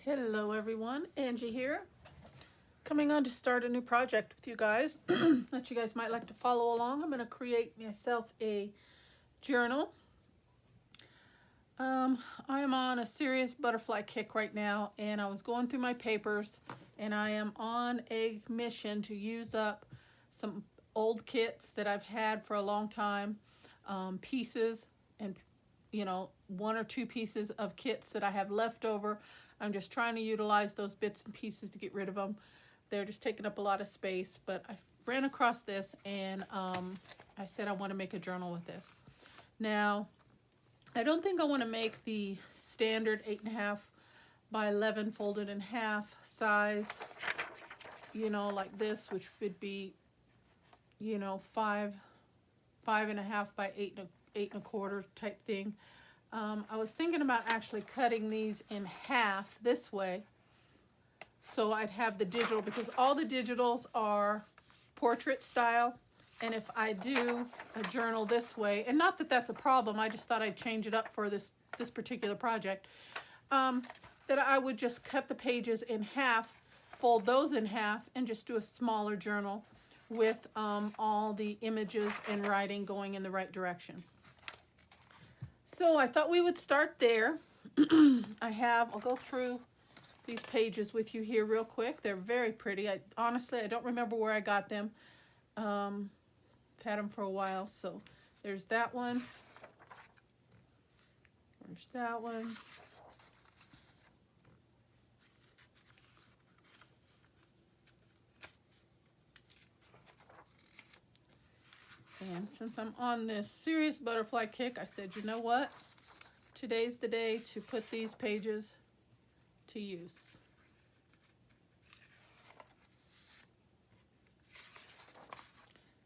Hello everyone, Angie here. Coming on to start a new project with you guys that you guys might like to follow along. I'm going to create myself a journal. I am on a serious butterfly kick right now, and I was going through my papers, and I am on a mission to use up some old kits that I've had for a long time, pieces and one or two pieces of kits that I have left over. I'm just trying to utilize those bits and pieces to get rid of them. They're just taking up a lot of space, but I ran across this, and I said I want to make a journal with this. Now, I don't think I want to make the standard 8.5 by 11 folded in half size, like this, which would be, 5.5 by 8.25 type thing. I was thinking about actually cutting these in half this way, so I'd have the digital, because all the digitals are portrait style, and if I do a journal this way, and not that that's a problem, I just thought I'd change it up for this particular project, that I would just cut the pages in half, fold those in half, and just do a smaller journal with all the images and writing going in the right direction. So I thought we would start there. I'll go through these pages with you here real quick. They're very pretty. Honestly, I don't remember where I got them. I've had them for a while. So there's that one. There's that one. And since I'm on this serious butterfly kick, I said, you know what? Today's the day to put these pages to use.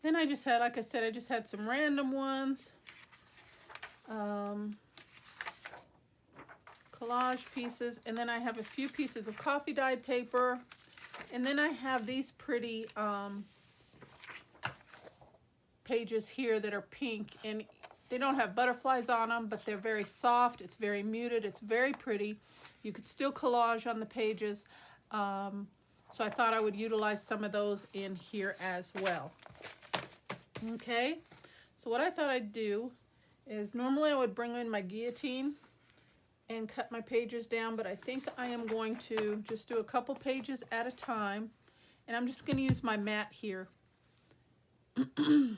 Then I just had, like I said, I just had some random ones. Collage pieces. And then I have a few pieces of coffee dyed paper. And then I have these pretty pages here that are pink, and they don't have butterflies on them, but they're very soft. It's very muted. It's very pretty. You could still collage on the pages. So I thought I would utilize some of those in here as well. Okay, so what I thought I'd do is, normally I would bring in my guillotine and cut my pages down, but I think I am going to just do a couple pages at a time, and I'm just going to use my mat here.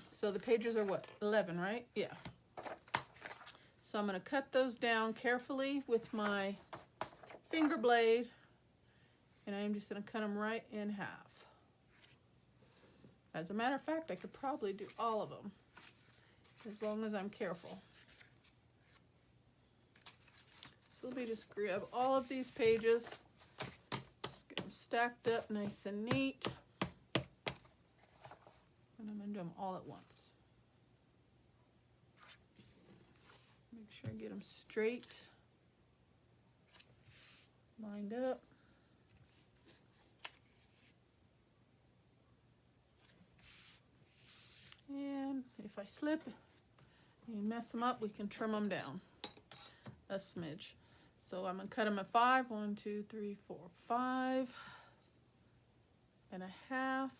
So the pages are what, 11, right? Yeah. So I'm going to cut those down carefully with my finger blade, and I'm just going to cut them right in half. As a matter of fact, I could probably do all of them, as long as I'm careful. So let me just grab all of these pages, just get them stacked up nice and neat. And I'm going to do them all at once. Make sure I get them straight, lined up. And if I slip and mess them up, we can trim them down a smidge. So I'm going to cut them at 5. 1, 2, 3, 4, 5 and a half.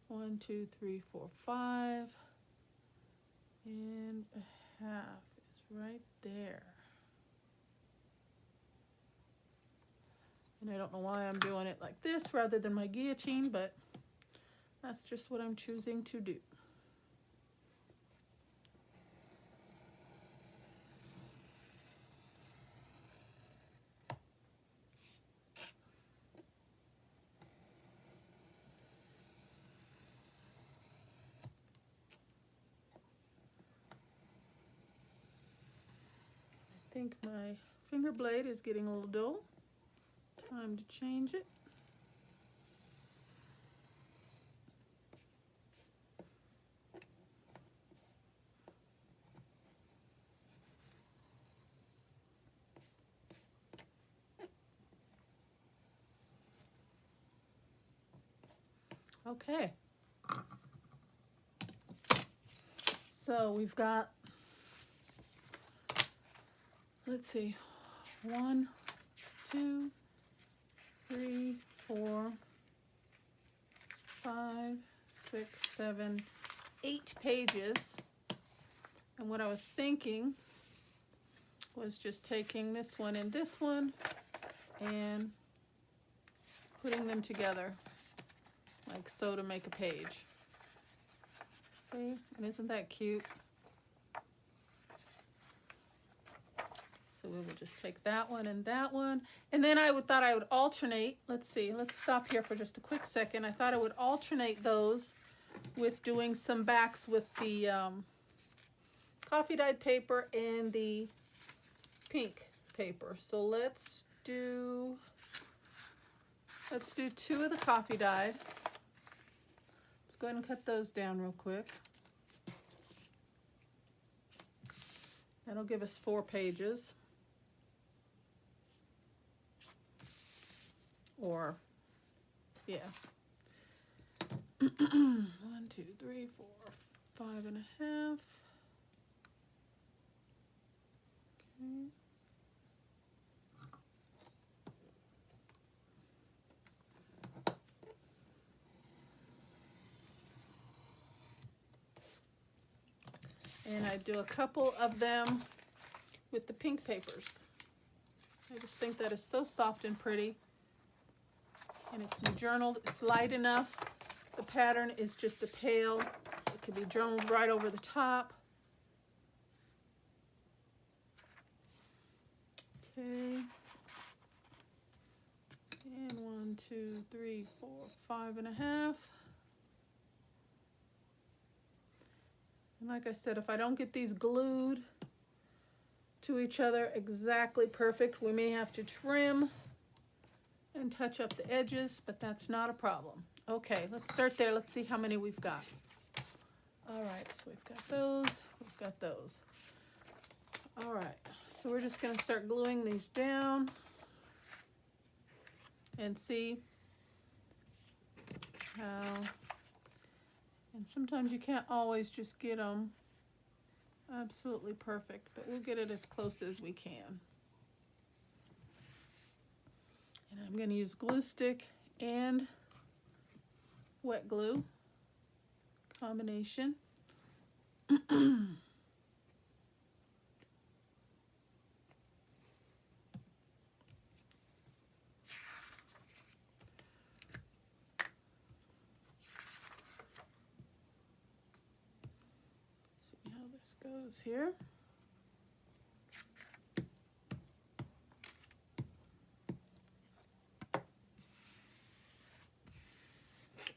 1, 2, 3, 4, 5 and a half is right there. And I don't know why I'm doing it like this rather than my guillotine, but that's just what I'm choosing to do. I think my finger blade is getting a little dull. Time to change it. Okay. So we've got, let's see, 1, 2, 3, 4, 5, 6, 7, 8 pages. And what I was thinking was just taking this one and this one and putting them together like so to make a page. See, and isn't that cute? So we will just take that one, and then I thought I would alternate. Let's see, let's stop here for just a quick second. I thought I would alternate those with doing some backs with the coffee dyed paper and the pink paper. So let's do 2 of the coffee dyed. Let's go ahead and cut those down real quick. That'll give us 4 pages. Or, yeah. 1, 2, 3, 4, 5 and a half. Okay. And I do a couple of them with the pink papers. I just think that is so soft and pretty. And it can be journaled. It's light enough. The pattern is just a pale. It can be journaled right over the top. Okay. And 1, 2, 3, 4, 5 and a half. And like I said, if I don't get these glued to each other exactly perfect, we may have to trim and touch up the edges, but that's not a problem. Okay, let's start there. Let's see how many we've got. All right, so we've got those, we've got those. All right, so we're just gonna start gluing these down and see how, and sometimes you can't always just get them absolutely perfect, but we'll get it as close as we can. And I'm going to use glue stick and wet glue combination. See how this goes here.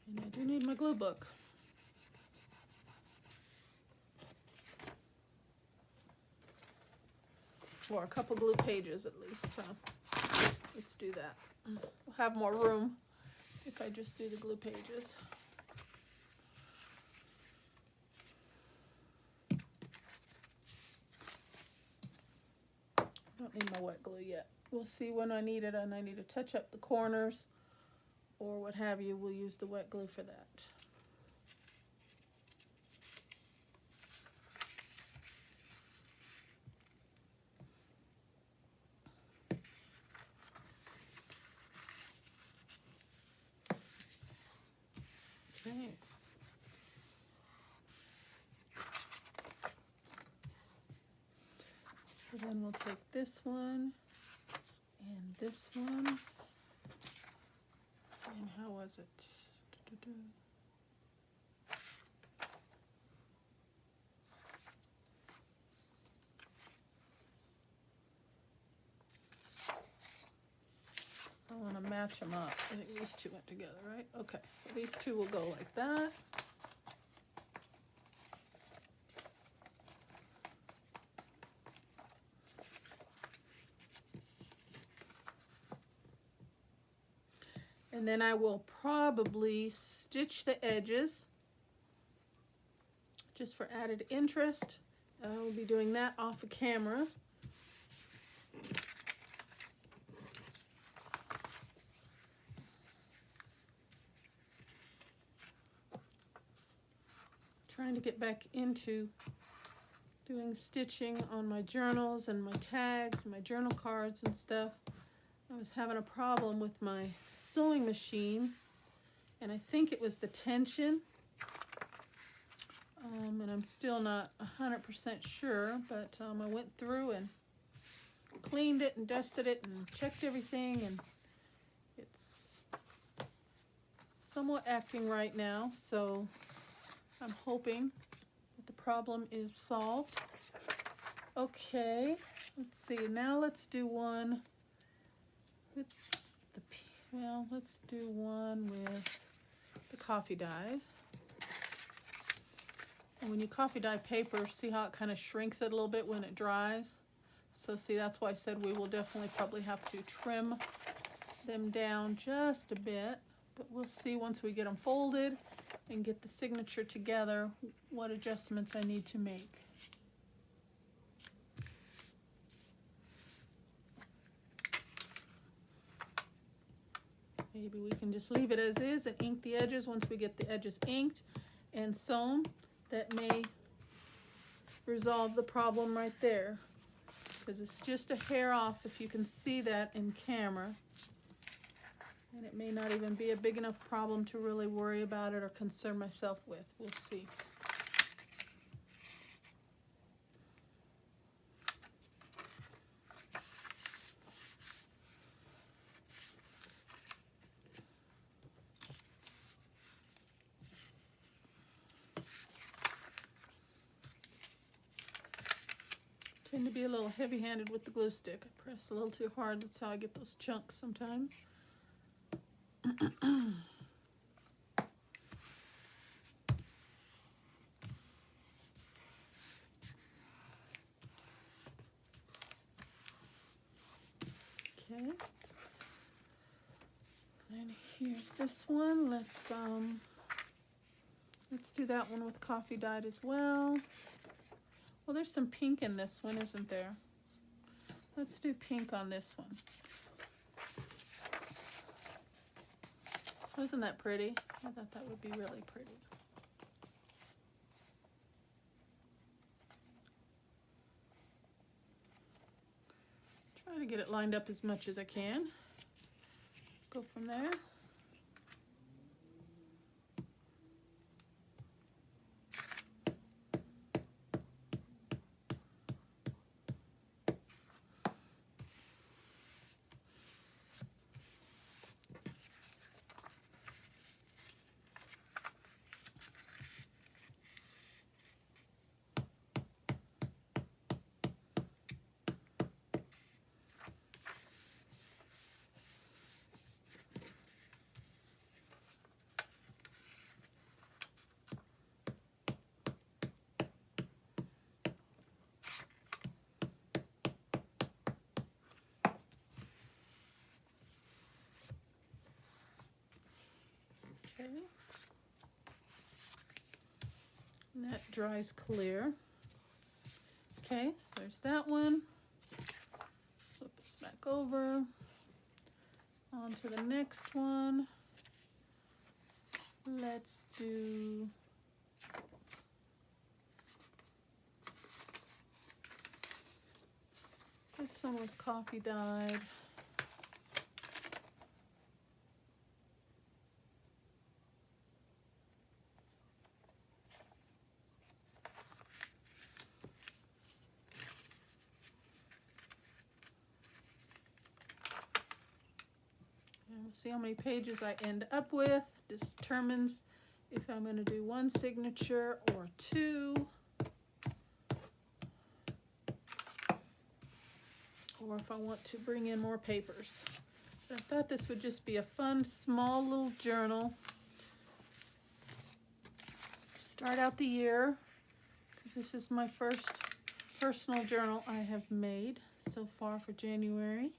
And I do need my glue book. Or a couple glue pages at least, huh? Let's do that. We'll have more room if I just do the glue pages. Don't need my wet glue yet. We'll see when I need it, and I need to touch up the corners or what have you. We'll use the wet glue for that. Okay. So then we'll take this one and this one. And how was it? I want to match them up. I think these two went together, right? Okay, so these two will go like that. And then I will probably stitch the edges just for added interest. I will be doing that off of camera. Trying to get back into doing stitching on my journals and my tags and my journal cards and stuff. I was having a problem with my sewing machine, and I think it was the tension. And I'm still not 100% sure, but I went through and cleaned it and dusted it and checked everything, and it's somewhat acting right now, so I'm hoping that the problem is solved. Okay, let's see, now let's do one with the, well, let's do one with the coffee dye. And when you coffee dye paper, see how it kind of shrinks it a little bit when it dries? So see, that's why I said we will definitely probably have to trim them down just a bit, but we'll see once we get them folded and get the signature together what adjustments I need to make. Maybe we can just leave it as is and ink the edges once we get the edges inked and sewn. That may resolve the problem right there, because it's just a hair off if you can see that in camera. And it may not even be a big enough problem to really worry about it or concern myself with. We'll see. Tend to be a little heavy-handed with the glue stick. I press a little too hard. That's how I get those chunks sometimes. Okay. And here's this one. Let's do that one with coffee dyed as well. Well, there's some pink in this one, isn't there? Let's do pink on this one. So isn't that pretty? I thought that would be really pretty. Try to get it lined up as much as I can. Go from there. Okay. And that dries clear. Okay, so there's that one. Flip this back over. On to the next one. Let's do this one with coffee dyed. See how many pages I end up with. Determines if I'm going to do one signature or two, or if I want to bring in more papers. So I thought this would just be a fun, small little journal. Start out the year. This is my first personal journal I have made so far for January.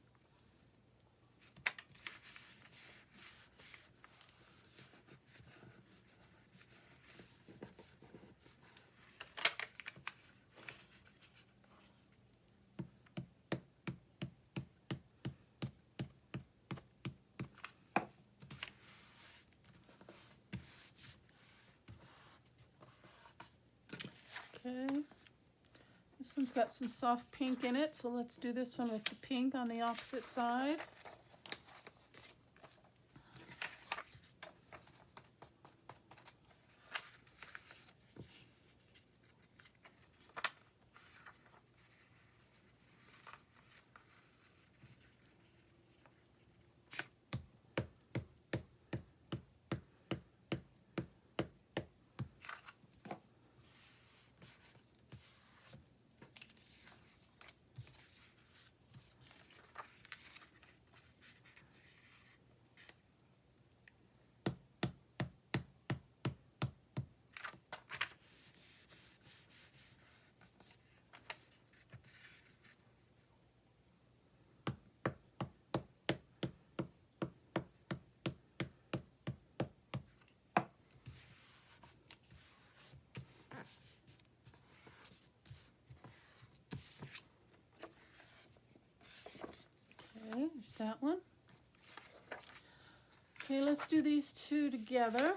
Okay, this one's got some soft pink in it, so let's do this one with the pink on the opposite side. There's that one. Okay, let's do these two together,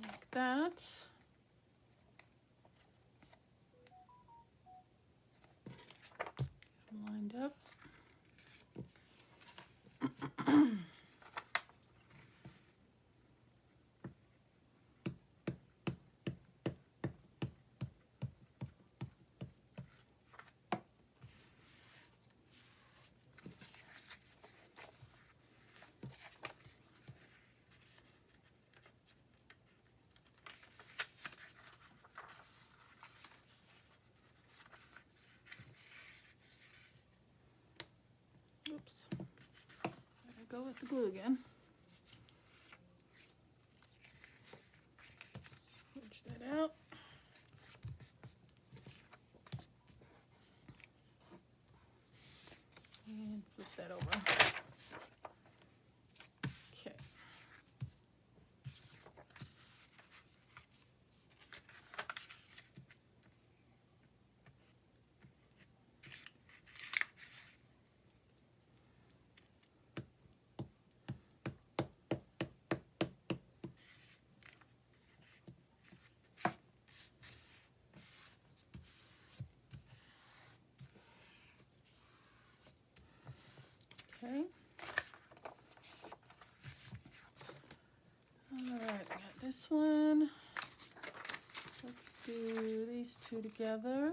like that. Lined up. Oops. Gotta go with the glue again. Switch that out. And flip that over. Okay. Okay. All right, I got this one. Let's do these two together.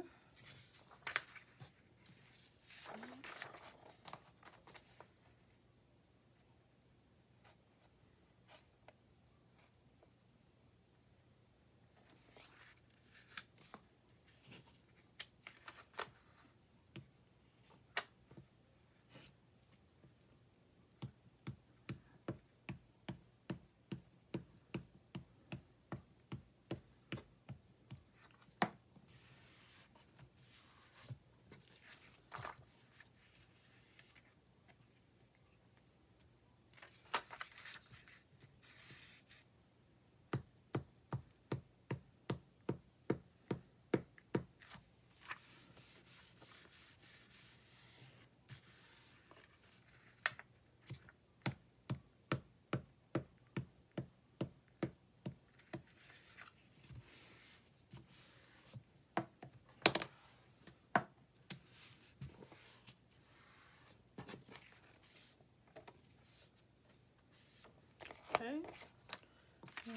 Okay,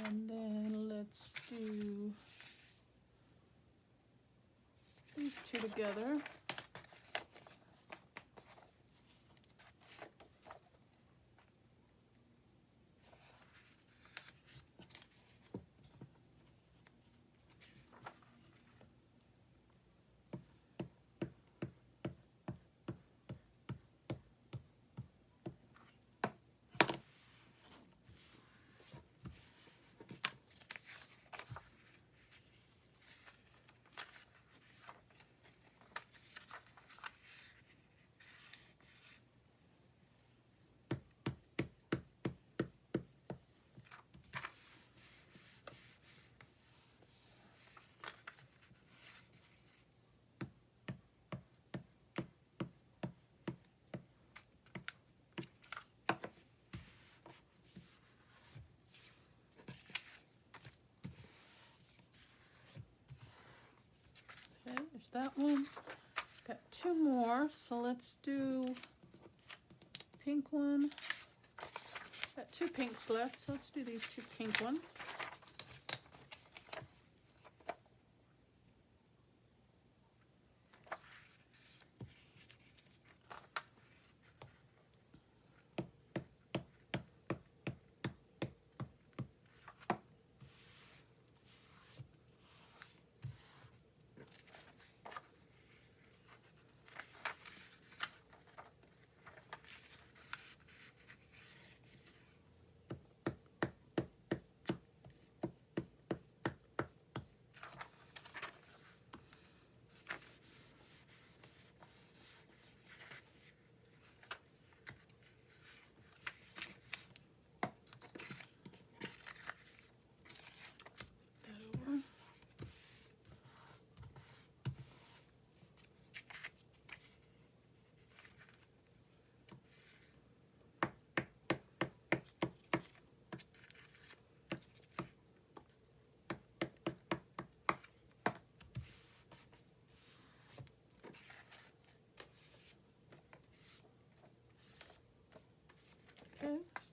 and then let's do these two together. Okay, there's that one. Got two more, so let's do pink one. Got two pinks left, so let's do these two pink ones.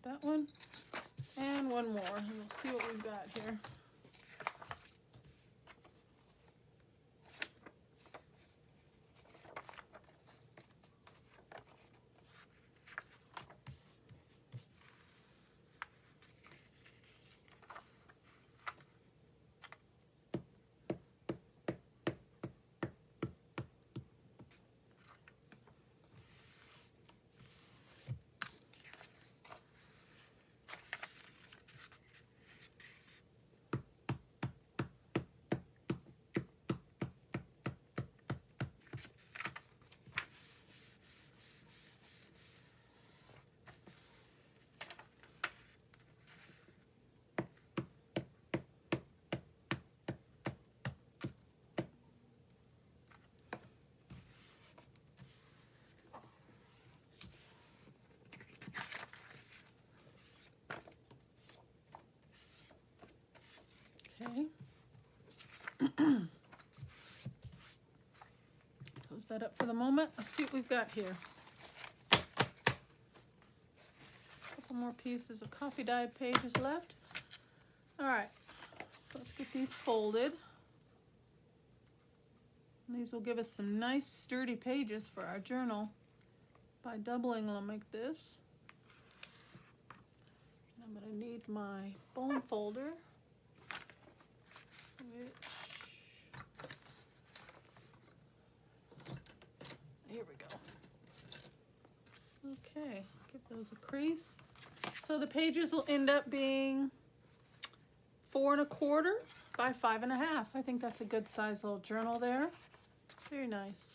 that one. And one more, and we'll see what we've got here. Okay. Close that up for the moment. Let's see what we've got here. A couple more pieces of coffee dyed pages left. All right, so let's get these folded. And these will give us some nice sturdy pages for our journal by doubling them like this. And I'm going to need my bone folder, which, here we go. Okay, give those a crease. So the pages will end up being 4 1/4 by 5 1/2. I think that's a good size little journal there. Very nice.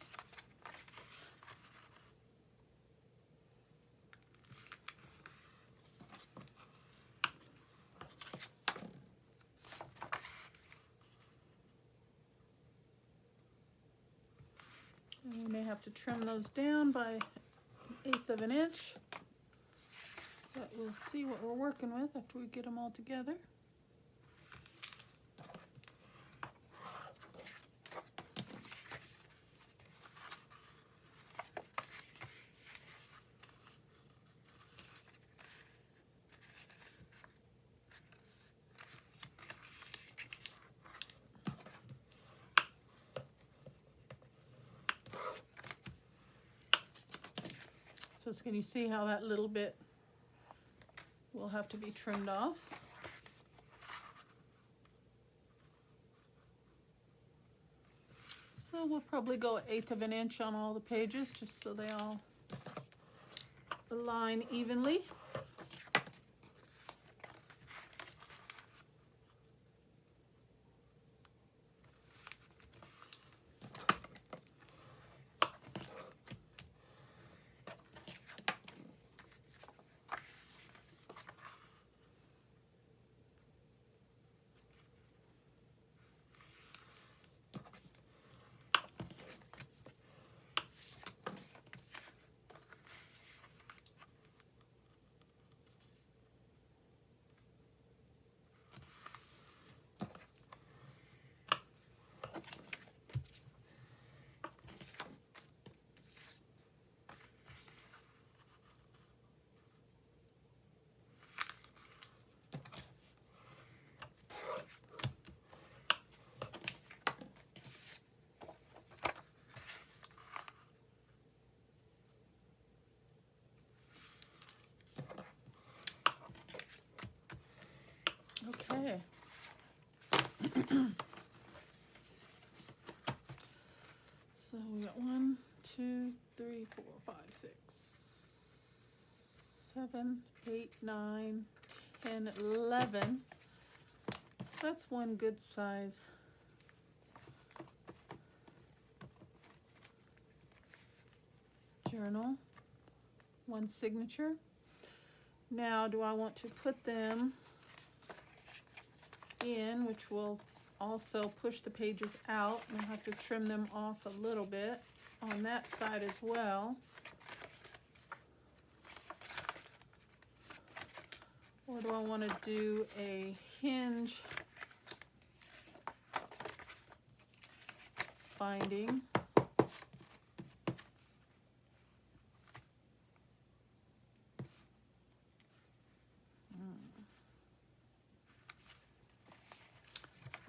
And we may have to trim those down by 1/8 of an inch. But we'll see what we're working with after we get them all together. So can you see how that little bit will have to be trimmed off? So we'll probably go 1/8 of an inch on all the pages just so they all align evenly. Okay. So we got 1, 2, 3, 4, 5, 6, 7, 8, 9, 10, 11. So that's one good size journal, one signature. Now, do I want to put them in, which will also push the pages out, and I'll have to trim them off a little bit on that side as well. Or do I want to do a hinge binding?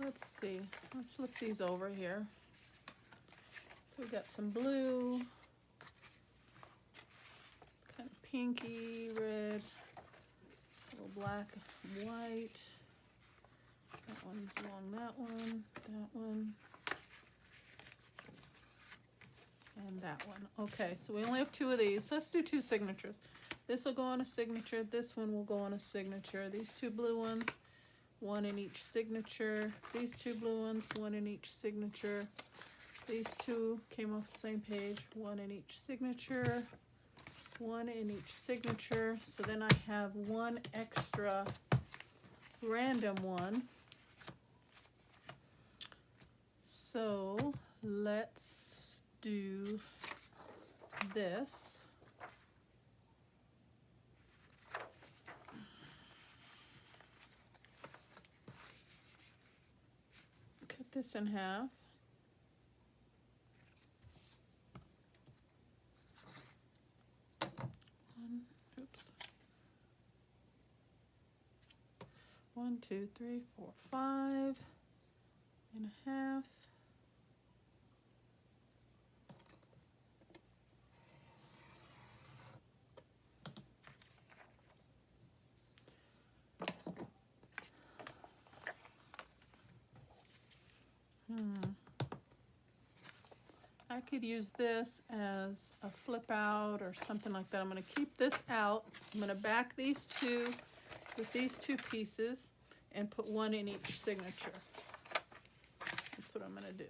let's see. Let's flip these over here. So we got some blue, kind of pinky, red, a little black and white. That one's along that one, and that one. Okay, so we only have 2 of these. Let's do 2 signatures. This will go on a signature. This one will go on a signature. These 2 blue ones, 1 in each signature. These 2 blue ones, 1 in each signature. These 2 came off the same page, 1 in each signature, 1 in each signature. So then I have 1 extra random one. So let's do this. Cut this in half. Oops. 1, 2, 3, 4, 5 and a half. I could use this as a flip out or something like that. I'm going to keep this out. I'm going to back these 2 with these 2 pieces and put 1 in each signature. That's what I'm going to do.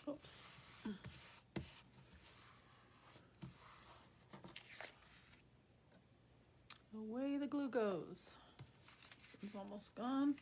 Oops. Away the glue goes. It's almost gone.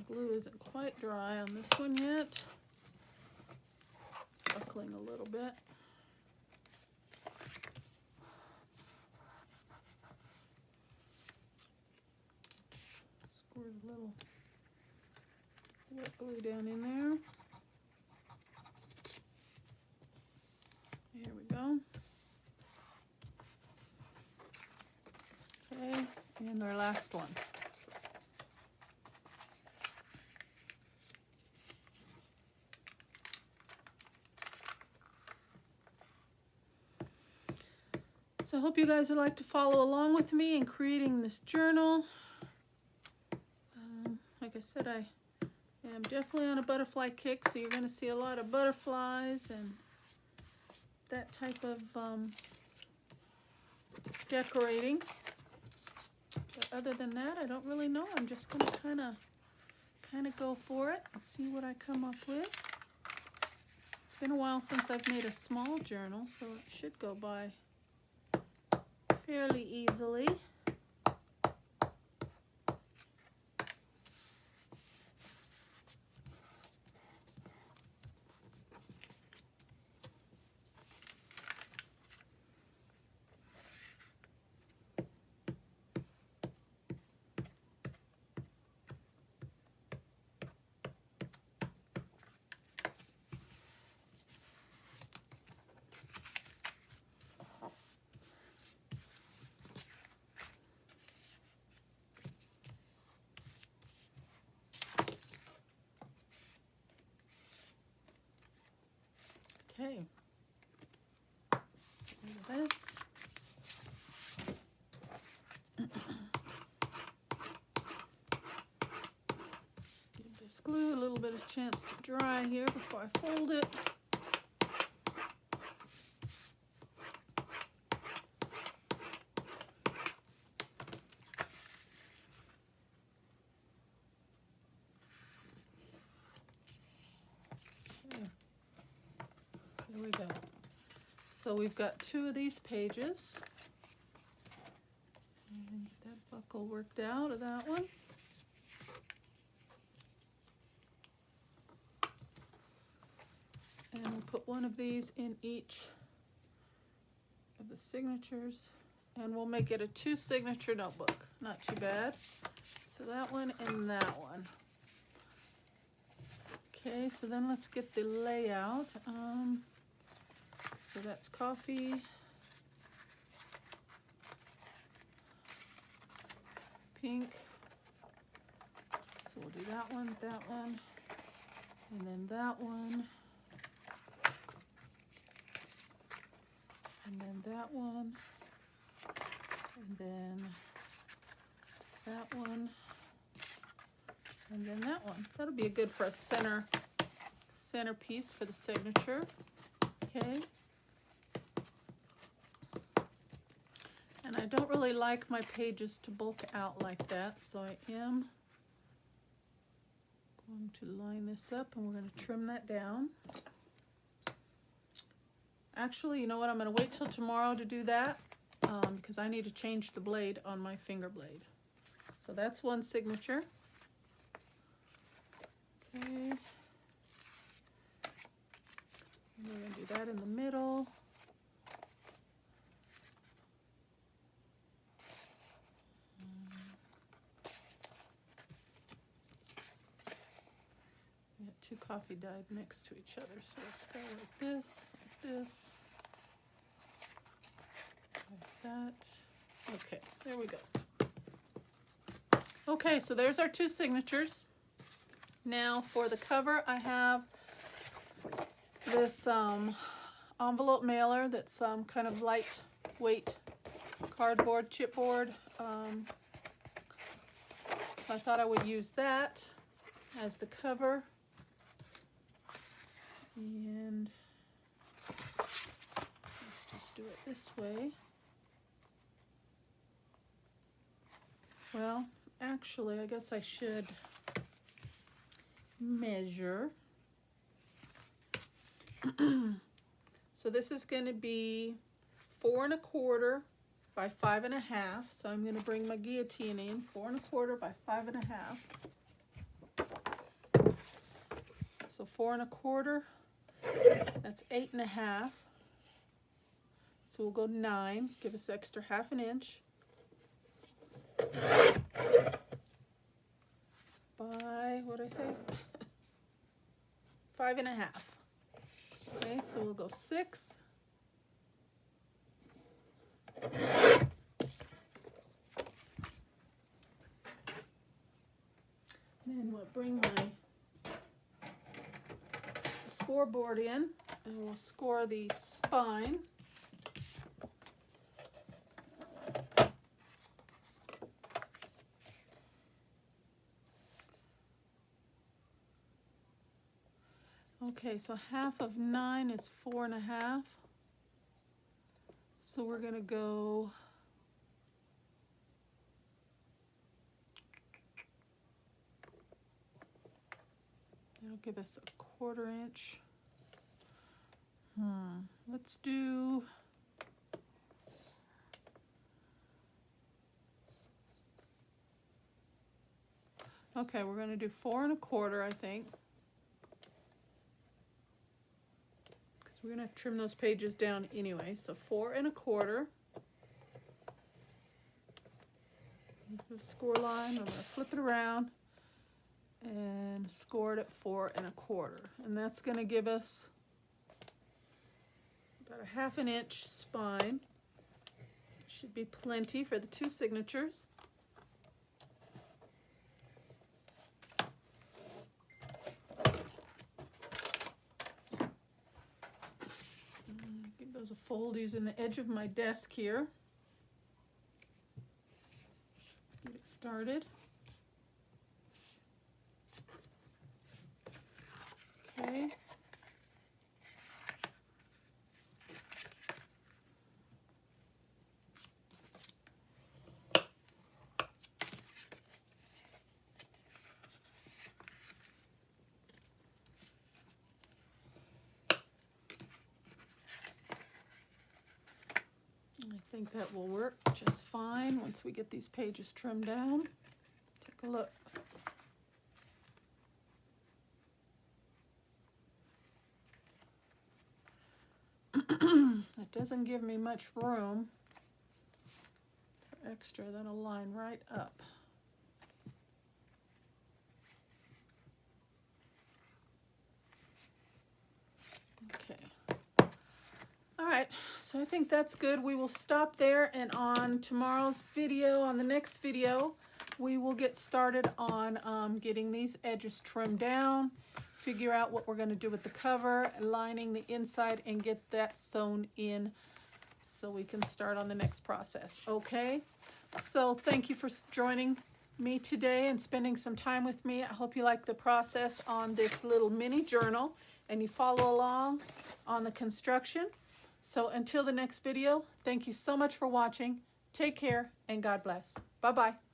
Glue isn't quite dry on this one yet. Buckling a little bit. Squirt a little wet glue down in there. Here we go. Okay, and our last one. So I hope you guys would like to follow along with me in creating this journal. Like I said, I am definitely on a butterfly kick, so you're going to see a lot of butterflies and that type of decorating. But other than that, I don't really know. I'm just going to kind of go for it and see what I come up with. It's been a while since I've made a small journal, so it should go by fairly easily. glue, a little bit of chance to dry here before I fold it. There we go. So we've got 2 of these pages. And get that buckle worked out of that one. And we'll put one of these in each of the signatures. And we'll make it a 2 signature notebook. Not too bad. So that one and that one. Okay, so then let's get the layout. So that's coffee, pink. So we'll do that one, and then that one, and then that one, and then that one, and then that one. That'll be good for a centerpiece for the signature. Okay. And I don't really like my pages to bulk out like that, so I am going to line this up and we're going to trim that down. Actually, you know what? I'm going to wait till tomorrow to do that because I need to change the blade on my finger blade. So that's one signature. Okay. We're going to do that in the middle. We got 2 coffee dyed next to each other, so let's go like this, like that. Okay, there we go. Okay, so there's our 2 signatures. Now for the cover, I have this envelope mailer that's kind of lightweight cardboard, chipboard. So I thought I would use that as the cover. And let's just do it this way. Well, actually, I guess I should measure. So this is going to be 4 1/4 by 5 1/2. So I'm going to bring my guillotine in 4 1/4 by 5 1/2. So 4 1/4, that's 8 1/2. So we'll go 9, give us extra 1/2 inch. By, what did I say? 5 1/2. Okay, so we'll go 6. Then we'll bring my scoreboard in and we'll score the spine. Okay, so 1/2 of 9 is 4 1/2. So we're going to go that'll give us a 1/4 inch. Let's do okay, we're going to do 4 1/4, I think. We're going to trim those pages down anyway, so 4 1/4. The score line, I'm going to flip it around and score it at 4 1/4. And that's going to give us about a 1/2 inch spine. Should be plenty for the 2 signatures. Give those a fold using the edge of my desk here. Get it started. think that will work just fine once we get these pages trimmed down. Take a look. It doesn't give me much room for extra. That'll line right up. Okay. All right, so I think that's good. We will stop there, and on tomorrow's video, on the next video, we will get started on getting these edges trimmed down, figure out what we're going to do with the cover, lining the inside, and get that sewn in so we can start on the next process. Okay, so thank you for joining me today and spending some time with me. I hope you like the process on this little mini journal and you follow along on the construction. So until the next video, thank you so much for watching. Take care and God bless. Bye-bye.